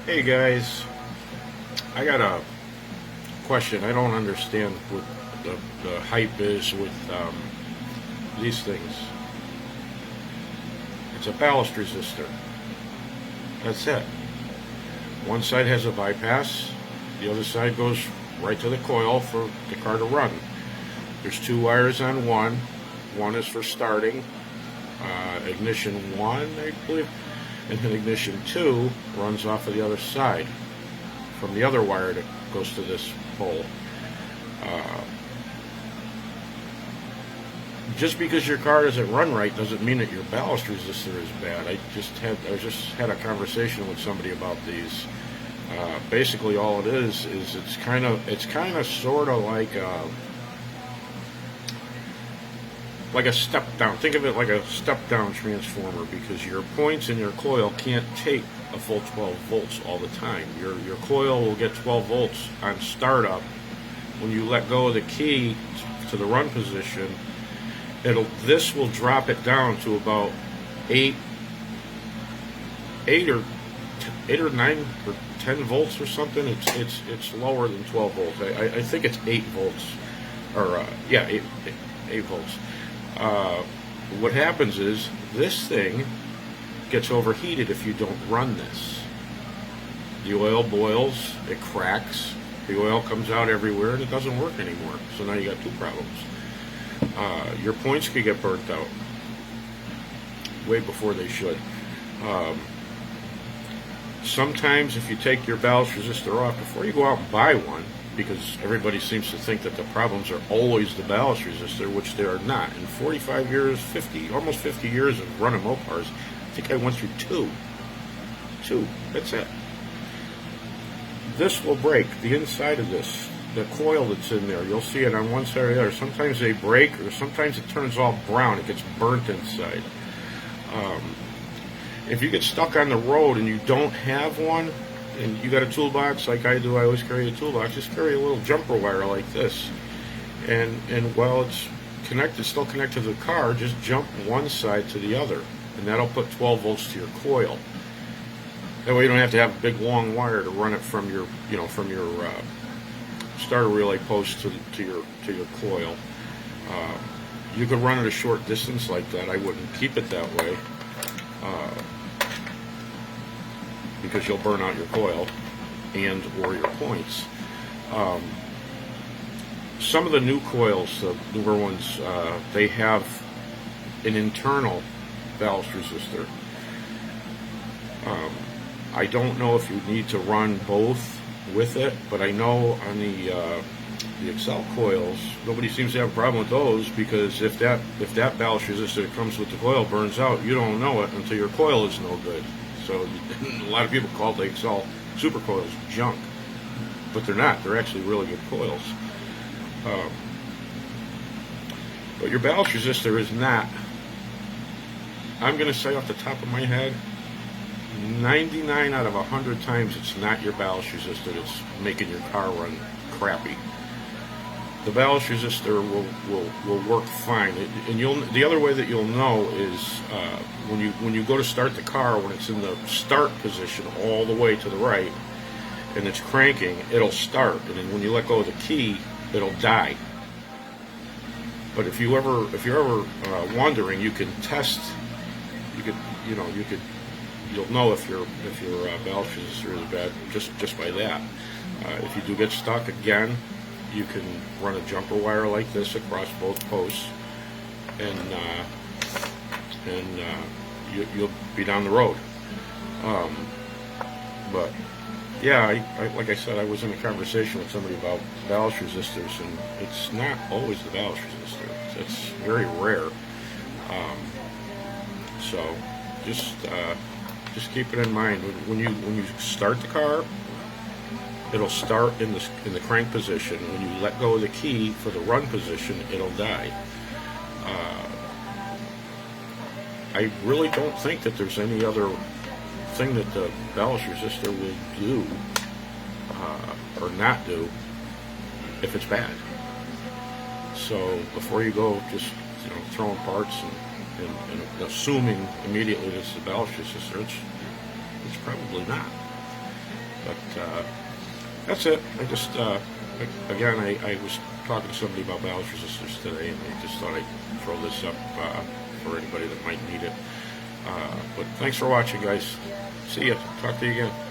Hey guys, I got a question. I don't understand what the hype is with these things. It's a ballast resistor. That's it. One side has a bypass, the other side goes right to the coil for the car to run. There's two wires on one. One is for starting, ignition 1, I believe, and then ignition 2 runs off of the other side from the other wire that goes to this pole. Just because your car doesn't run right doesn't mean that your ballast resistor is bad. I just had a conversation with somebody about these. Basically, all it is it's kind of sort of like a step down. Think of it like a step down transformer, because your points in your coil can't take a full 12 volts all the time. Your coil will get 12 volts on startup. When you let go of the key to the run position, this will drop it down to about 8 or 9 or 10 volts or something. It's lower than 12 volts. I think it's 8 volts, or 8 volts. What happens is this thing gets overheated if you don't run this. The oil boils, it cracks, the oil comes out everywhere, and it doesn't work anymore. So now you got two problems. Your points could get burnt out way before they should. Sometimes if you take your ballast resistor off before you go out and buy one, because everybody seems to think that the problems are always the ballast resistor, which they are not. In 45 years, almost 50 years of running Mopars, I think I went through two, that's it. This will break, the inside of this, the coil that's in there, you'll see it on one side or the other. Sometimes they break, or sometimes it turns all brown, it gets burnt inside. If you get stuck on the road and you don't have one, and you got a toolbox like I do, I always carry a toolbox, just carry a little jumper wire like this. And while it's connected, still connected to the car, just jump one side to the other, and that'll put 12 volts to your coil. That way you don't have to have a big long wire to run it from your, starter relay post to your coil. You could run it a short distance like that. I wouldn't keep it that way, because you'll burn out your coil and or your points. Some of the new coils, the newer ones, they have an internal ballast resistor. I don't know if you need to run both with it, but I know on the Excel coils, nobody seems to have a problem with those, because if that ballast resistor that comes with the coil burns out, you don't know it until your coil is no good. So a lot of people call the Excel super coils junk, but they're not. They're actually really good coils. But your ballast resistor is not, I'm going to say off the top of my head, 99 out of 100 times it's not your ballast resistor that's making your car run crappy. The ballast resistor will work fine, and the other way that you'll know is when you go to start the car, when it's in the start position all the way to the right and it's cranking, it'll start, and then when you let go of the key, it'll die. But if you're ever wondering, you can test. You'll know if your ballast resistor is bad just by that. If you do get stuck again, you can run a jumper wire like this across both posts, and you'll be down the road. But yeah, like I said, I was in a conversation with somebody about ballast resistors, and it's not always the ballast resistor. It's very rare. So just keep it in mind when you start the car. It'll start in the crank position. When you let go of the key for the run position, it'll die. I really don't think that there's any other thing that the ballast resistor will do or not do if it's bad. So before you go just throwing parts and assuming immediately that it's the ballast resistor, it's probably not. But that's it. I just again, I was talking to somebody about ballast resistors today, and I just thought I'd throw this up for anybody that might need it. But thanks for watching, guys. See ya. Talk to you again.